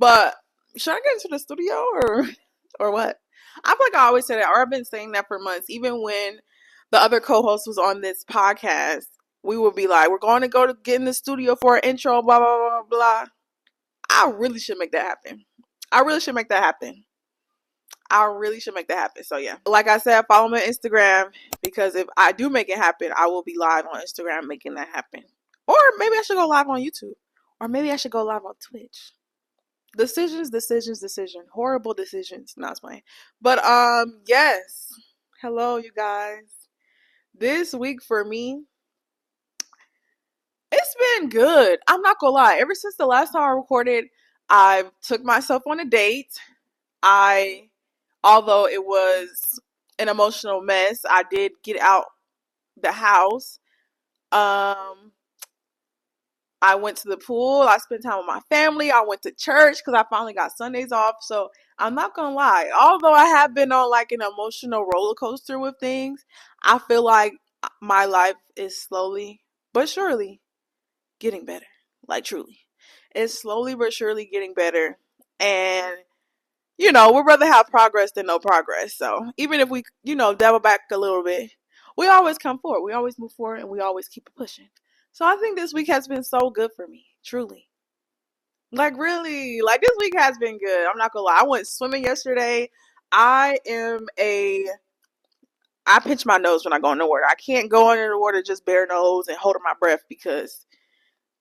But should I get into the studio or what? I feel like I always say that, or I've been saying that for months. Even when the other co-host was on this podcast, we would be like, we're going to go to get in the studio for an intro, blah, blah, blah, blah. I really should make that happen. I really should make that happen. So yeah, like I said, follow me on Instagram, because if I do make it happen, I will be live on Instagram making that happen. Or maybe I should go live on YouTube. Or maybe I should go live on Twitch. Decision. Horrible decisions. Not playing. But yes. Hello, you guys. This week for me, it's been good. I'm not gonna lie. Ever since the last time I recorded, I took myself on a date. Although it was an emotional mess, I did get out the house. I went to the pool. I spent time with my family. I went to church because I finally got Sundays off. So I'm not going to lie. Although I have been on like an emotional roller coaster with things, I feel like my life is slowly but surely getting better. Like truly. It's slowly but surely getting better. And, we'd rather have progress than no progress. So even if we, double back a little bit, we always come forward. We always move forward and we always keep it pushing. So I think this week has been so good for me, truly. Like really, like this week has been good. I'm not gonna lie. I went swimming yesterday. I pinch my nose when I go in the water. I can't go under the water just bare nose and holding my breath because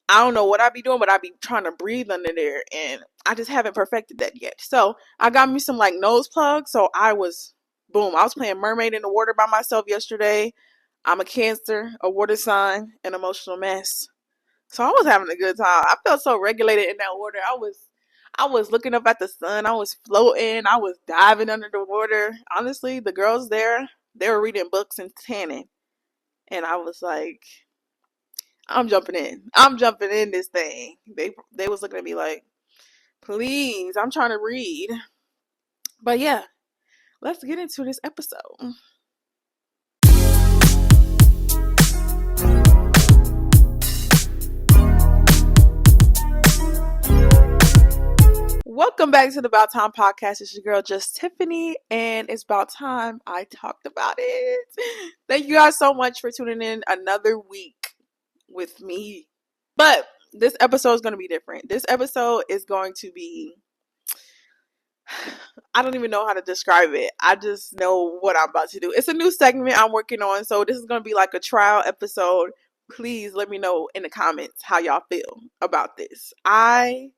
I don't know what I be doing, but I be trying to breathe under there, and I just haven't perfected that yet. So I got me some like nose plugs. So I was playing mermaid in the water by myself yesterday. I'm a Cancer, a water sign, an emotional mess. So I was having a good time. I felt so regulated in that water. I was looking up at the sun. I was floating. I was diving under the water. Honestly, the girls there, they were reading books and tanning. And I was like, I'm jumping in. I'm jumping in this thing. They was looking at me like, please, I'm trying to read. But yeah, let's get into this episode. Welcome back to the About Time podcast. It's your girl, Just Tiffany, and it's about time I talked about it. Thank you guys so much for tuning in another week with me. But this episode is going to be different. This episode is going to be, I don't even know how to describe it. I just know what I'm about to do. It's a new segment I'm working on, so this is going to be like a trial episode. Please let me know in the comments how y'all feel about this. I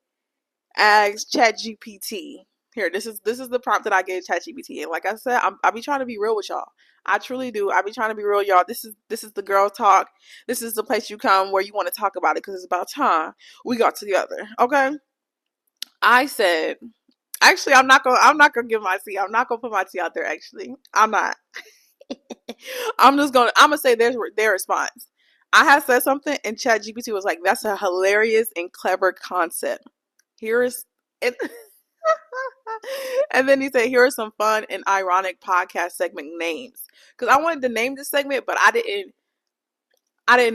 asked ChatGPT. Here, this is the prompt that I gave ChatGPT, and like I said, I be trying to be real with y'all. I truly do. I be trying to be real, y'all. This is the girl talk. This is the place you come where you want to talk about it because it's about time we got together. Okay. I said, actually, I'm not gonna give my tea. I'm not gonna put my tea out there. Actually, I'm not. I'm gonna say their response. I had said something, and ChatGPT was like, "That's a hilarious and clever concept. Here is it." And then he said, "Here are some fun and ironic podcast segment names." Because I wanted to name this segment, but I didn't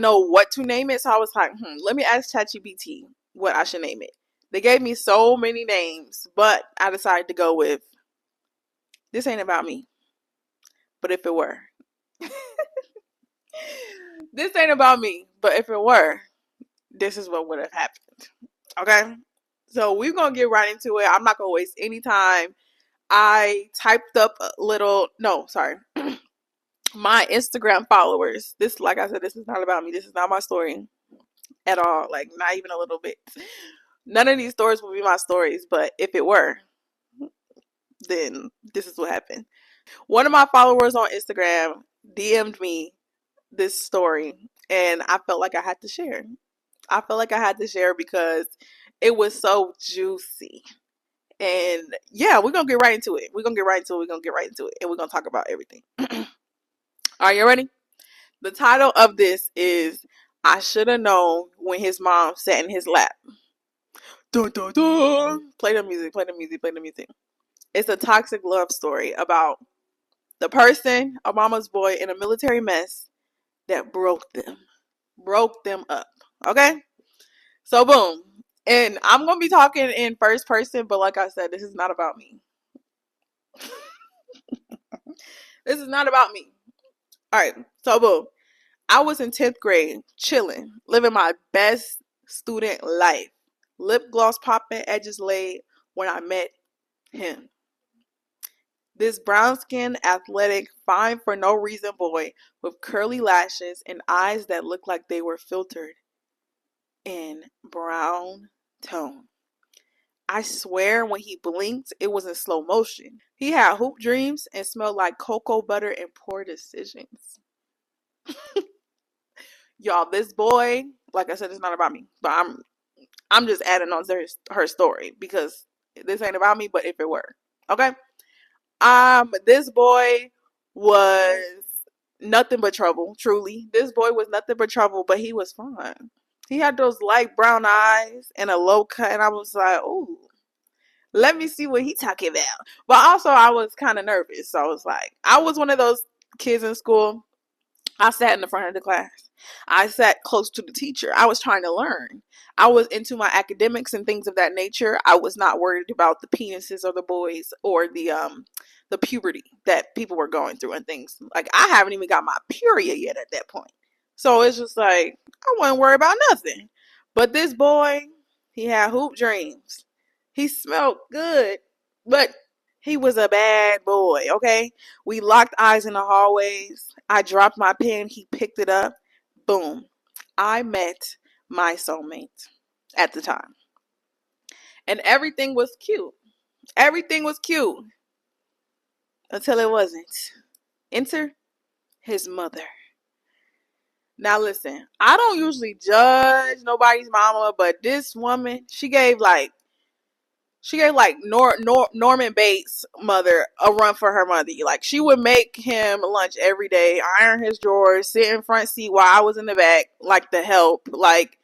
know what to name it. So I was like, let me ask ChatGPT what I should name it. They gave me so many names, but I decided to go with, "This ain't about me, but if it were." This ain't about me, but if it were, this is what would have happened. Okay? So we're going to get right into it. I'm not going to waste any time. I typed up my Instagram followers. This, like I said, this is not about me. This is not my story at all. Like, not even a little bit. None of these stories will be my stories, but if it were, then this is what happened. One of my followers on Instagram DM'd me this story, and I felt like I had to share. Because it was so juicy. And yeah, we're going to get right into it. And we're going to talk about everything. Are you ready? The title of this is, "I Should Have Known When His Mom Sat in His Lap." Dun, dun, dun. Play the music. It's a toxic love story about the person, a mama's boy in a military mess that broke them up. Okay? So boom. And I'm going to be talking in first person, but like I said, this is not about me. This is not about me. All right. So, boom. I was in 10th grade, chilling, living my best student life. Lip gloss popping, edges laid when I met him. This brown-skinned, athletic, fine for no reason boy with curly lashes and eyes that looked like they were filtered in brown tone. I swear when he blinked, it was in slow motion. He had hoop dreams and smelled like cocoa butter and poor decisions. Y'all, this boy, like I said, it's not about me, but I'm just adding on to her story because this ain't about me, but if it were. Okay? This boy was nothing but trouble, truly. This boy was nothing but trouble, but he was fun. He had those light brown eyes and a low cut, and I was like, ooh, let me see what he talking about. But also, I was kind of nervous, so I was like, I was one of those kids in school. I sat in the front of the class. I sat close to the teacher. I was trying to learn. I was into my academics and things of that nature. I was not worried about the penises of the boys or the puberty that people were going through and things. Like, I haven't even got my period yet at that point. So it's just like, I wasn't worried about nothing. But this boy, he had hoop dreams. He smelled good, but he was a bad boy, okay? We locked eyes in the hallways. I dropped my pen. He picked it up. Boom. I met my soulmate at the time. And everything was cute. Everything was cute. Until it wasn't. Enter his mother. Now listen, I don't usually judge nobody's mama, but this woman, she gave Norman Bates' mother a run for her money. Like, she would make him lunch every day, iron his drawers, sit in front seat while I was in the back, like the help. Like,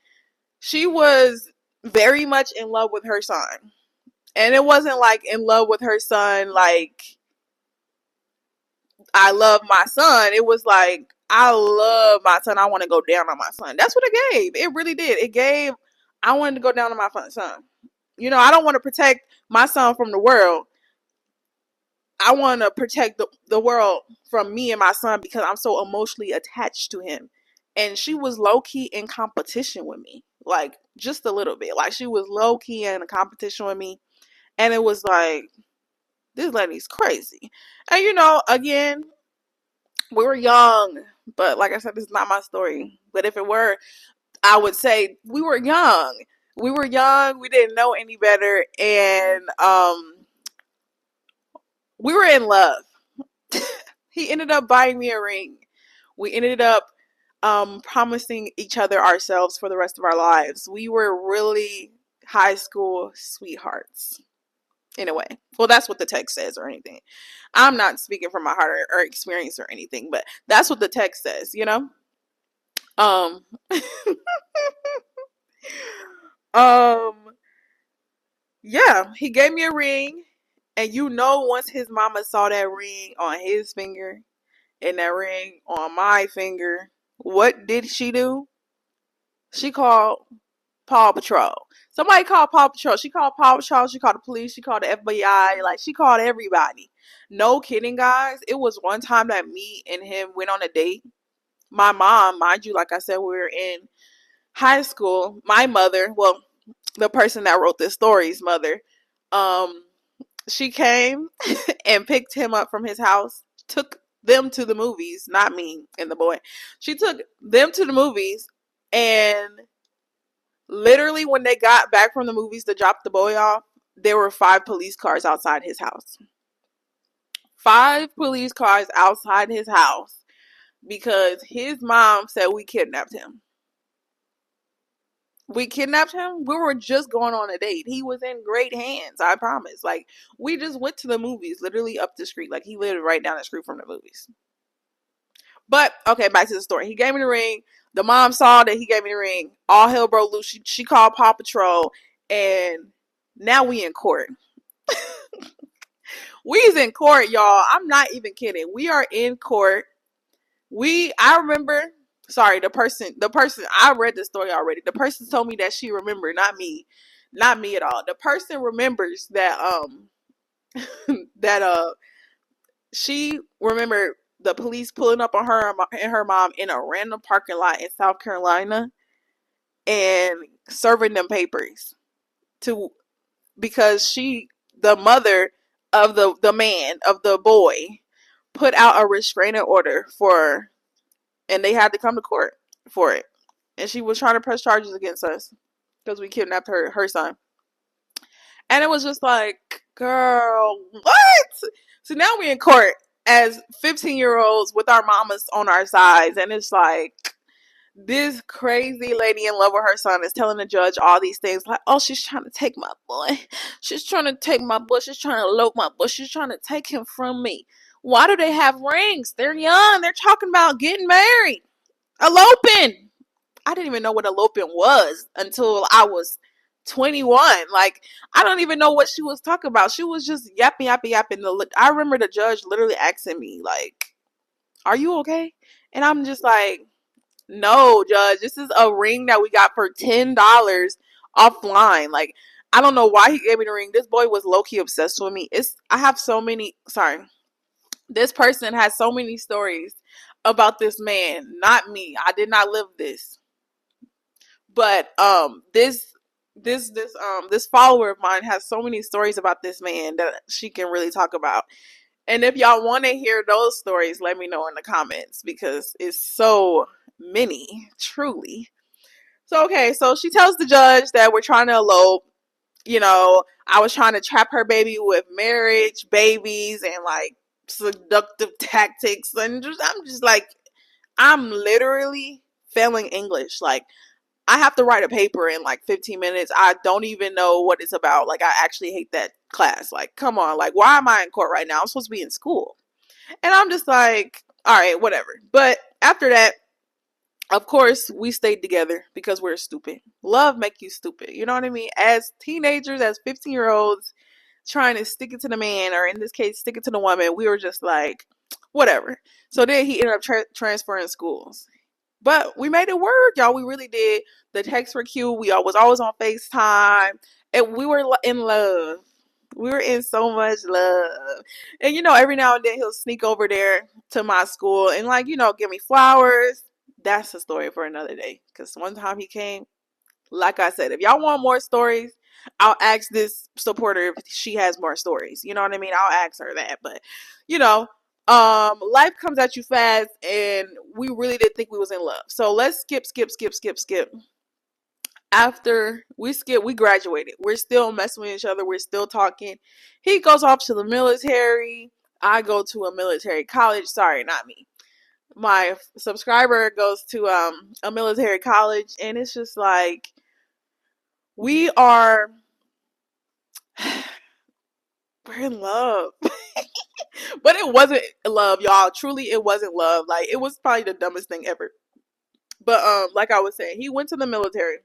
she was very much in love with her son. And it wasn't like in love with her son like I love my son. It was like, I love my son. I want to go down on my son. That's what it gave. It really did. It gave, I wanted to go down on my son. You know, I don't want to protect my son from the world. I want to protect the world from me and my son because I'm so emotionally attached to him. And she was low-key in competition with me. Like, just a little bit. Like, she was low-key in a competition with me. And it was like, this lady's crazy. And, you know, again, we were young. But like I said, this is not my story. But if it were, I would say we were young. We were young. We didn't know any better. And we were in love. He ended up buying me a ring. We ended up promising each other ourselves for the rest of our lives. We were really high school sweethearts in a way. Well, that's what the text says or anything. I'm not speaking from my heart or experience or anything, but that's what the text says, you know? Um um yeah, he gave me a ring, and you know, once his mama saw that ring on his finger and that ring on my finger, what did she do? She called Paw Patrol. Somebody called Paw Patrol. She called Paw Patrol. She called the police. She called the FBI. Like, she called everybody. No kidding, guys. It was one time that me and him went on a date. My mom, mind you, like I said, we were in high school. My mother, well, the person that wrote this story's mother, she came and picked him up from his house, took them to the movies, not me and the boy. She took them to the movies, and literally when they got back from the movies to drop the boy off, there were 5 police cars outside his house. 5 police cars outside his house because his mom said we kidnapped him. We kidnapped him. We were just going on a date. He was in great hands, I promise. Like, we just went to the movies, literally up the street. Like, he lived right down the street from the movies. But, okay, back to the story. He gave me the ring. The mom saw that he gave me the ring. All hell broke loose. She called Paw Patrol. And now we in court. We's in court, y'all. I'm not even kidding. We are in court. I remember, sorry, the person, I read the story already. The person told me that she remembered, not me. Not me at all. The person remembers that that she remembered the police pulling up on her and her mom in a random parking lot in South Carolina and serving them papers to because the mother of the man of the boy put out a restraining order and they had to come to court for it. And she was trying to press charges against us because we kidnapped her son. And it was just like, girl, what? So now we in court as 15-year-olds with our mamas on our sides. And it's like, this crazy lady in love with her son is telling the judge all these things like, oh, she's trying to take my boy. She's trying to take my boy. She's trying to elope my boy. She's trying to take him from me. Why do they have rings? They're young. They're talking about getting married. Eloping. I didn't even know what eloping was until I was 21. Like, I don't even know what she was talking about. She was just yapping. I remember the judge literally asking me, like, are you okay? And I'm just like, no, judge, this is a ring that we got for $10 offline. Like, I don't know why he gave me the ring. This boy was low-key obsessed with me. This person has so many stories about this man, not me. I did not live this. But this follower of mine has so many stories about this man that she can really talk about. And if y'all want to hear those stories, let me know in the comments because it's so many, truly. So, okay, so she tells the judge that we're trying to elope. You know, I was trying to trap her baby with marriage, babies, and like seductive tactics. And I'm just like, I'm literally failing English. Like, I have to write a paper in like 15 minutes. I don't even know what it's about. Like, I actually hate that class. Like, come on. Like, why am I in court right now? I'm supposed to be in school. And I'm just like, all right, whatever. But after that, of course, we stayed together because we're stupid. Love make you stupid. You know what I mean? As teenagers, as 15-year-olds, trying to stick it to the man, or in this case, stick it to the woman, we were just like, whatever. So then he ended up transferring schools. But we made it work, y'all. We really did. The texts were cute. We was always on FaceTime. And we were in love. We were in so much love. And, you know, every now and then he'll sneak over there to my school and, like, you know, give me flowers. That's a story for another day. Because one time he came, like I said, if y'all want more stories, I'll ask this supporter if she has more stories. You know what I mean? I'll ask her that. But, you know, life comes at you fast, and we really did think we was in love. So let's skip. After we graduated. We're still messing with each other. We're still talking. He goes off to the military. I go to a military college. Sorry, not me. My subscriber goes to a military college, and it's just like we are we're in love. But it wasn't love, y'all. Truly, it wasn't love. Like, it was probably the dumbest thing ever. But like I was saying, he went to the military.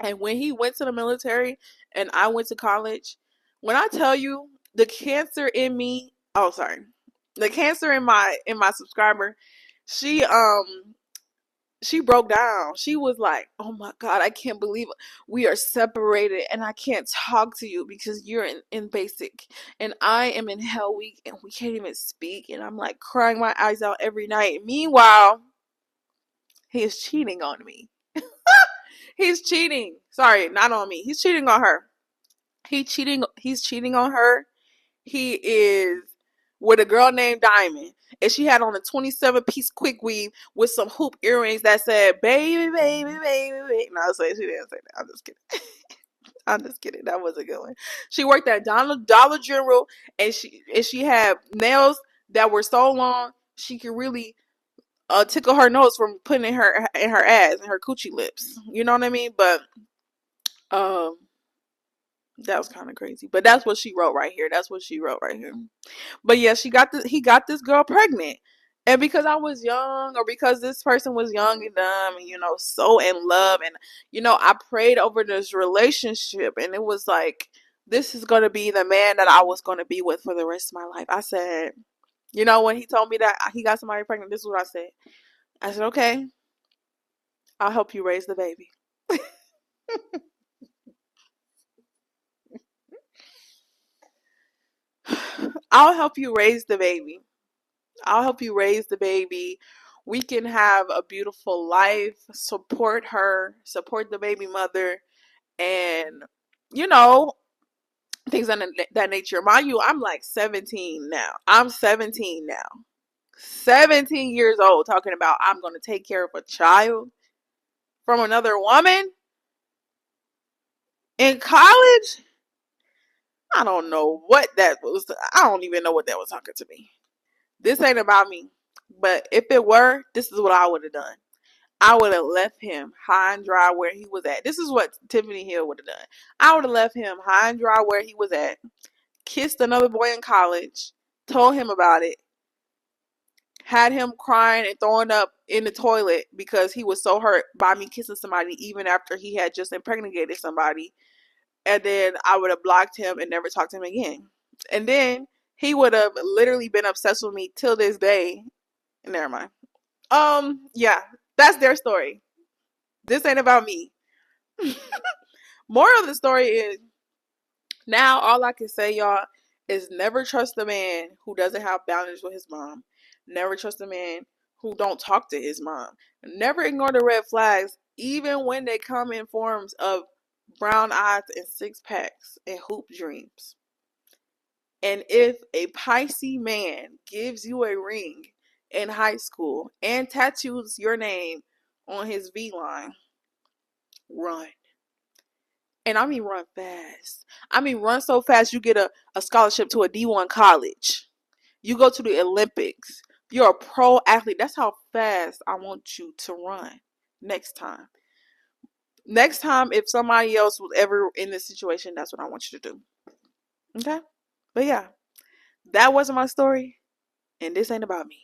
And when he went to the military and I went to college, when I tell you the cancer in me, oh sorry. The cancer in my subscriber, she she broke down. She was like, oh my God, I can't believe we are separated and I can't talk to you because you're in basic and I am in hell week and we can't even speak. And I'm like crying my eyes out every night. Meanwhile, he is cheating on me. He's cheating. Sorry, not on me. He's cheating on her. He's cheating on her. He is with a girl named Diamond. And she had on a 27-piece quick weave with some hoop earrings that said, baby, baby, baby, baby. No, she didn't say that. I'm just kidding. I'm just kidding. That was a good one. She worked at Dollar General, and she had nails that were so long she could really tickle her nose from putting in her ass and her coochie lips. You know what I mean? But um, that was kind of crazy. But that's what she wrote right here. But yeah, he got this girl pregnant. And because I was young, or because this person was young and dumb, and, you know, so in love, and, you know, I prayed over this relationship, and it was like, this is going to be the man that I was going to be with for the rest of my life. I said, you know, when he told me that he got somebody pregnant, this is what I said. I said, okay, I'll help you raise the baby. I'll help you raise the baby. I'll help you raise the baby. We can have a beautiful life, support her, support the baby mother, and, you know, things of that nature. Mind you, I'm like 17 now. I'm 17 now. 17 years old, talking about I'm going to take care of a child from another woman in college. I don't know what that was. I don't even know what that was talking to me. This ain't about me. But if it were, this is what I would have done. I would have left him high and dry where he was at. This is what Tiffany Hill would have done. I would have left him high and dry where he was at, kissed another boy in college, told him about it, had him crying and throwing up in the toilet because he was so hurt by me kissing somebody even after he had just impregnated somebody. And then I would have blocked him and never talked to him again. And then he would have literally been obsessed with me till this day. Never mind. Yeah, that's their story. This ain't about me. Moral of the story is, now all I can say, y'all, is never trust a man who doesn't have boundaries with his mom. Never trust a man who don't talk to his mom. Never ignore the red flags, even when they come in forms of brown eyes and six packs and hoop dreams. And if a Pisces man gives you a ring in high school and tattoos your name on his V line, run. And I mean run fast. I mean run so fast you get a scholarship to a D1 college. You go to the Olympics. You're a pro athlete. That's how fast I want you to run next time. Next time, if somebody else was ever in this situation, that's what I want you to do. Okay? But yeah, that wasn't my story, and this ain't about me.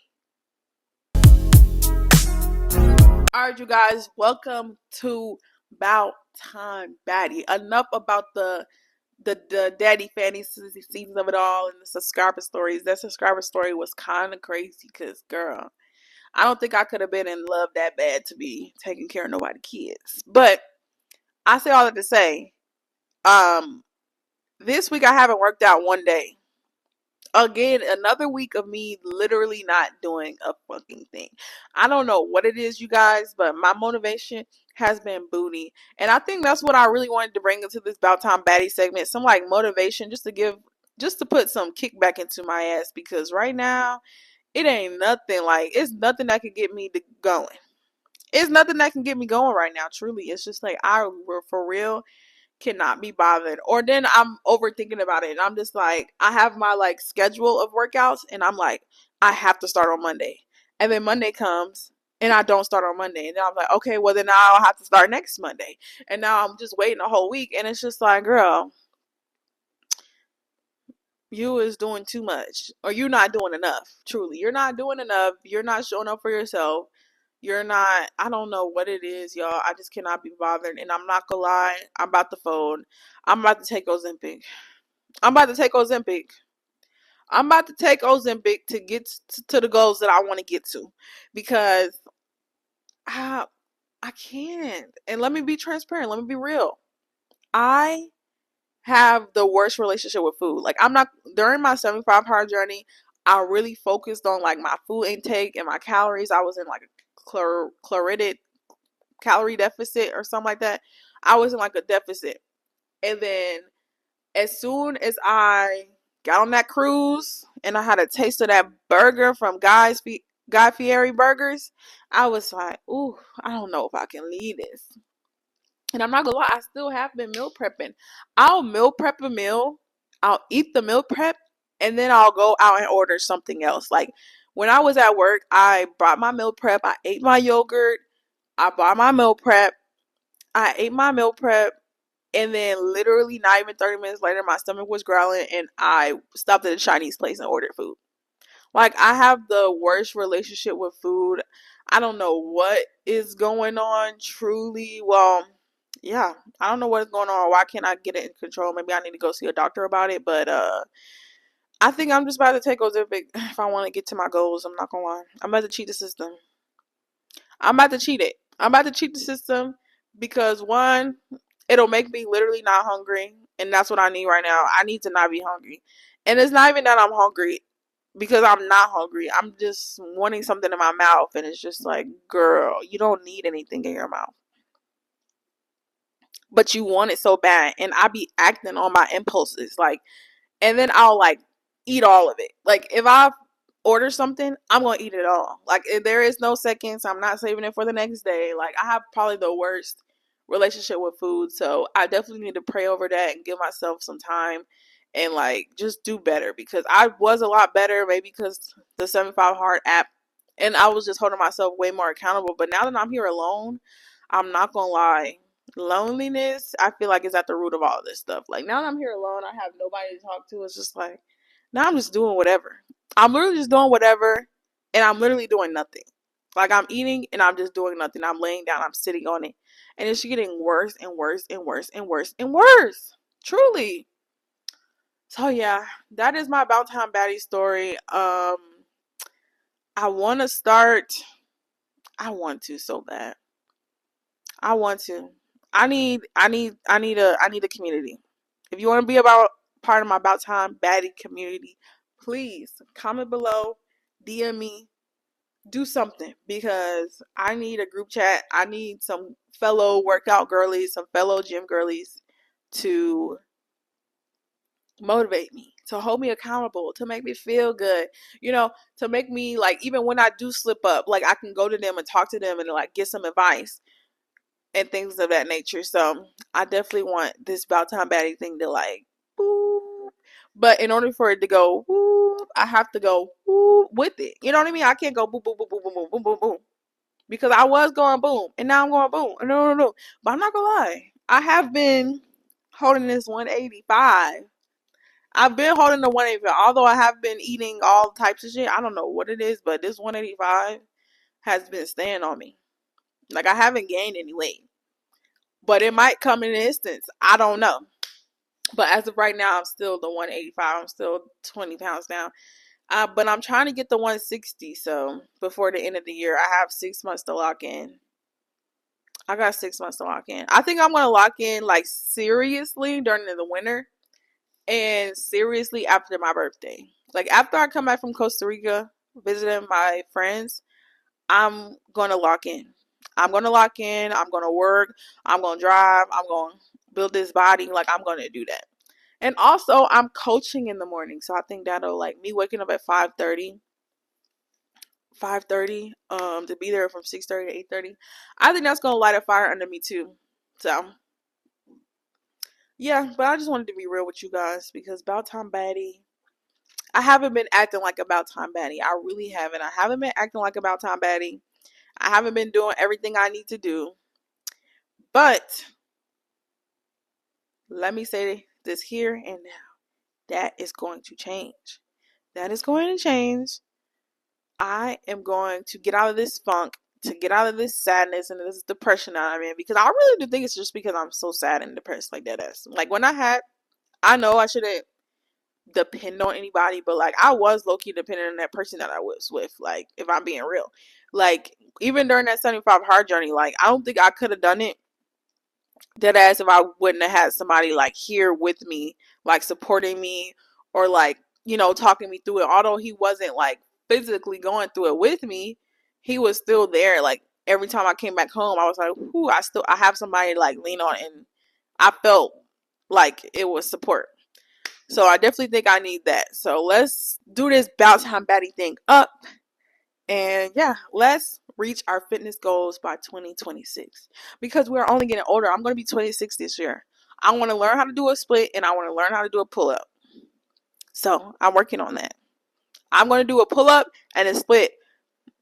Alright, you guys, welcome to About Time Baddie. Enough about the daddy fanny seasons of it all and the subscriber stories. That subscriber story was kind of crazy because, girl, I don't think I could have been in love that bad to be taking care of nobody's kids. But I say all that to say, this week I haven't worked out one day. Again, another week of me literally not doing a fucking thing. I don't know what it is, you guys, but my motivation has been booty. And I think that's what I really wanted to bring into this About Time Baddie segment. Some like motivation just to put some kickback into my ass, because right now it ain't nothing. Like, it's nothing that can get me going. It's nothing that can get me going right now, truly. It's just like, I for real cannot be bothered. Or then I'm overthinking about it and I'm just like, I have my like schedule of workouts and I'm like, I have to start on Monday. And then Monday comes and I don't start on Monday. And then I'm like, okay, well then now I'll have to start next Monday. And now I'm just waiting a whole week. And it's just like, girl, you is doing too much. Or you're not doing enough. Truly. You're not doing enough. You're not showing up for yourself. You're not, I don't know what it is, y'all. I just cannot be bothered. And I'm not gonna lie, I'm about to fold. I'm about to take Ozempic. I'm about to take Ozempic. I'm about to take Ozempic to get to the goals that I want to get to. Because I can't. And let me be transparent. Let me be real. I have the worst relationship with food. Like, I'm not, during my 75-hour journey, I really focused on like my food intake and my calories. I was in like a chlorinated calorie deficit or something like that. I was in like a deficit. And then as soon as I got on that cruise and I had a taste of that burger from Guy Fieri Burgers, I was like, ooh, I don't know if I can leave this. And I'm not gonna lie, I still have been meal prepping. I'll meal prep a meal, I'll eat the meal prep, and then I'll go out and order something else. Like, when I was at work, I brought my meal prep, I ate my yogurt, I bought my meal prep, I ate my meal prep, and then literally not even 30 minutes later, my stomach was growling and I stopped at a Chinese place and ordered food. Like, I have the worst relationship with food. I don't know what is going on, truly. Well, yeah, I don't know what is going on. Why can't I get it in control? Maybe I need to go see a doctor about it. But I think I'm just about to take Ozempic if I want to get to my goals. I'm not gonna lie. I'm about to cheat the system. I'm about to cheat it. I'm about to cheat the system because, one, it'll make me literally not hungry And that's what I need right now. I need to not be hungry. And it's not even that I'm hungry because I'm not hungry. I'm just wanting something in my mouth. And it's just like, girl, you don't need anything in your mouth. But you want it so bad. And I be acting on my impulses. Like, and then I'll like eat all of it. Like if I order something, I'm gonna eat it all. Like if there is no seconds, I'm not saving it for the next day. Like I have probably the worst relationship with food, so I definitely need to pray over that and give myself some time and like just do better, because I was a lot better maybe because the 75 Hard app, and I was just holding myself way more accountable. But now that I'm here alone, I'm not gonna lie, loneliness, I feel like, is at the root of all this stuff. Like now that I'm here alone, I have nobody to talk to. It's just like now I'm just doing whatever. I'm literally just doing whatever, and I'm literally doing nothing. Like I'm eating and I'm just doing nothing. I'm laying down, I'm sitting on it. And it's getting worse and worse and worse and worse and worse. Truly. So yeah, that is my about time baddie story. I wanna start, I want to so bad. I want to. I need a community. If you want to be about part of my about time baddie community, please comment below, DM me, do something, because I need a group chat. I need some fellow workout girlies, some fellow gym girlies to motivate me, to hold me accountable, to make me feel good, to make me like, even when I do slip up, like I can go to them and talk to them and like get some advice and things of that nature. So I definitely want this about time baddie thing to like boop. But in order for it to go boop, I have to go boop with it. You know what I mean? I can't go boop boop boop boop boop boop boop boop boop. Because I was going boom and now I'm going boom. No. But I'm not gonna lie. I have been holding this 185. I've been holding the 185. Although I have been eating all types of shit. I don't know what it is, but this 185 has been staying on me. Like I haven't gained any weight. But it might come in an instance. I don't know. But as of right now, I'm still the 185. I'm still 20 pounds down. But I'm trying to get the 160. So before the end of the year, I have 6 months to lock in. I got 6 months to lock in. I think I'm going to lock in like seriously during the winter and seriously after my birthday. Like after I come back from Costa Rica visiting my friends, I'm going to lock in. I'm going to lock in. I'm going to work. I'm going to drive. I'm going to build this body. Like I'm going to do that. And also I'm coaching in the morning. So I think that'll, like, me waking up at 5:30 to be there from 6:30 to 8:30. I think that's going to light a fire under me too. So yeah, but I just wanted to be real with you guys, because about time baddie, I haven't been acting like about time baddie. I really haven't. I haven't been acting like about time baddie. I haven't been doing everything I need to do. But let me say this here and now. That is going to change. That is going to change. I am going to get out of this funk, to get out of this sadness and this depression that I'm in, because I really do think it's just because I'm so sad and depressed, like that ass. Like when I know I shouldn't depend on anybody, but like I was low-key dependent on that person that I was with, like if I'm being real. Like even during that 75 hard journey, like I don't think I could have done it dead ass if I wouldn't have had somebody like here with me, like supporting me, or like, talking me through it. Although he wasn't like physically going through it with me, he was still there. Like every time I came back home, I was like, whoo, I have somebody to like lean on, and I felt like it was support. So I definitely think I need that. So let's do this bout time baddie thing up. And yeah, let's reach our fitness goals by 2026, because we're only getting older. I'm going to be 26 this year. I want to learn how to do a split, and I want to learn how to do a pull up. So I'm working on that. I'm going to do a pull up and a split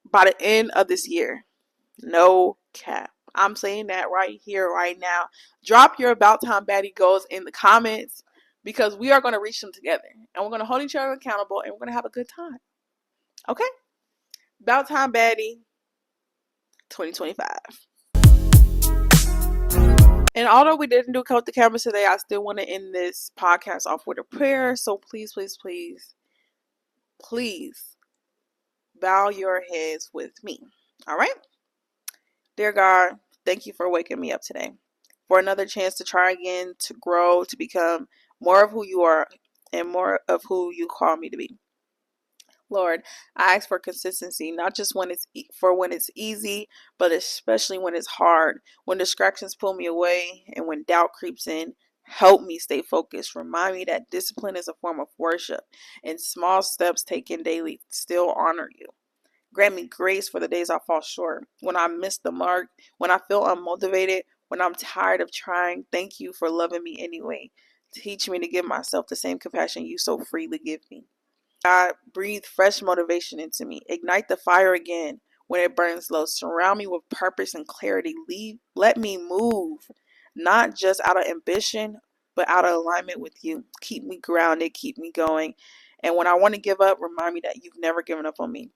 by the end of this year. No cap. I'm saying that right here, right now. Drop your about time baddie goals in the comments, because we are going to reach them together, and we're going to hold each other accountable, and we're going to have a good time. Okay? About time baddie 2025. And although we didn't do Cut the Cameras today, I still want to end this podcast off with a prayer. So please, please, please, please bow your heads with me. All right? Dear God, thank you for waking me up today. for another chance to try again, to grow, to become more of who you are and more of who you call me to be. Lord, I ask for consistency, not just when it's easy, but especially when it's hard, when distractions pull me away and when doubt creeps in. Help me stay focused. Remind me that discipline is a form of worship and small steps taken daily still honor you. Grant me grace for the days I fall short, when I miss the mark, when I feel unmotivated, when I'm tired of trying. Thank you for loving me anyway. Teach me to give myself the same compassion you so freely give me. God, breathe fresh motivation into me. Ignite the fire again when it burns low. Surround me with purpose and clarity. Let me move, not just out of ambition, but out of alignment with you. Keep me grounded, keep me going. And when I want to give up, remind me that you've never given up on me.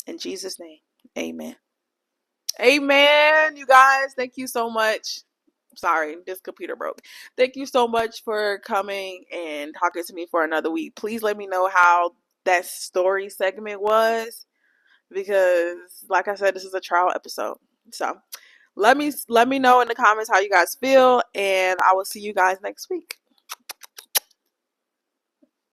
In Jesus' name, amen. Amen, you guys. Thank you so much. Sorry, this computer broke. Thank you so much for coming and talking to me for another week. Please let me know how that story segment was, because like I said, this is a trial episode. So let me know in the comments how you guys feel, and I will see you guys next week.